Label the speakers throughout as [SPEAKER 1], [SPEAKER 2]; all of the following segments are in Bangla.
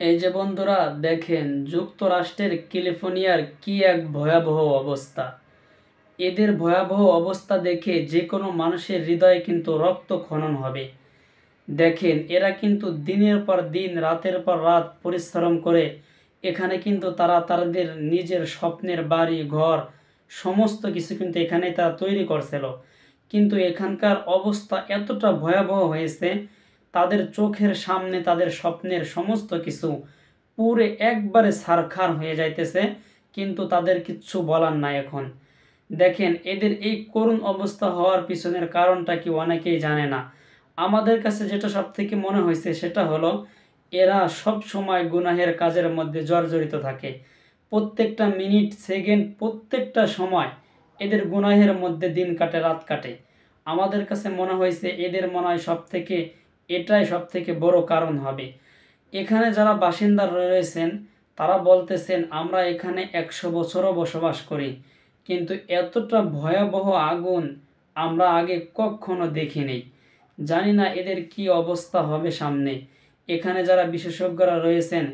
[SPEAKER 1] এই যে বন্ধুরা দেখেন, যুক্তরাষ্ট্রের ক্যালিফোর্নিয়ার কি এক ভয়াবহ অবস্থা। এদের ভয়াবহ অবস্থা দেখে যে কোনো মানুষের হৃদয়ে কিন্তু রক্তক্ষরণ হবে। দেখেন, এরা কিন্তু দিনের পর দিন, রাতের পর রাত পরিশ্রম করে এখানে কিন্তু তারা তাদের নিজের স্বপ্নের বাড়ি ঘর সমস্ত কিছু কিন্তু এখানে তারা তৈরি করছিল। কিন্তু এখানকার অবস্থা এতটা ভয়াবহ হয়েছে, তাদের চোখের সামনে তাদের স্বপ্নের সমস্ত কিছু পুরে একবারে ছারখার হয়ে যাইতেছে, কিন্তু তাদের কিচ্ছু বলার নাই এখন। দেখেন, এদের এই করুণ অবস্থা হওয়ার পিছনের কারণটা কি অনেকেই জানে না। আমাদের কাছে যেটা সব থেকে মনে হয়েছে সেটা হলো, এরা সব সময় গুনাহের কাজের মধ্যে জর্জরিত থাকে। প্রত্যেকটা মিনিট সেকেন্ড প্রত্যেকটা সময় এদের গুনাহের মধ্যে দিন কাটে রাত কাটে। আমাদের কাছে মনে হয়েছে এদের মনে হয় এটাই সব থেকে বড় কারণ হবে। এখানে যারা বাসিন্দা রয়েছেন তারা বলতেছেন, আমরা এখানে 100 বছরও বসবাস করি, কিন্তু এতটা ভয়াবহ আগুন আমরা আগে কখনো দেখিনি। জানি না এদের কি অবস্থা হবে সামনে। এখানে যারা বিশেষজ্ঞরা রয়েছেন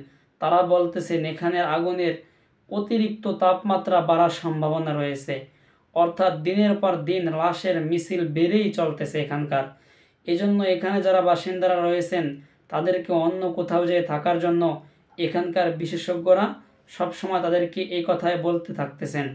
[SPEAKER 1] তারা বলতেছেন এখানের আগুনের অতিরিক্ত তাপমাত্রা বাড়ার সম্ভাবনা রয়েছে, অর্থাৎ দিনের পর দিন লাশের মিছিল বেড়েই চলতেছে এখানকার। এজন্য এখানে যারা বাসিন্দারা রয়েছেন তাদেরকে অন্য কোথাও যেয়ে থাকার জন্য এখানকার বিশেষজ্ঞরা সবসময় তাদেরকে এই কথাই বলতে থাকতেছেন।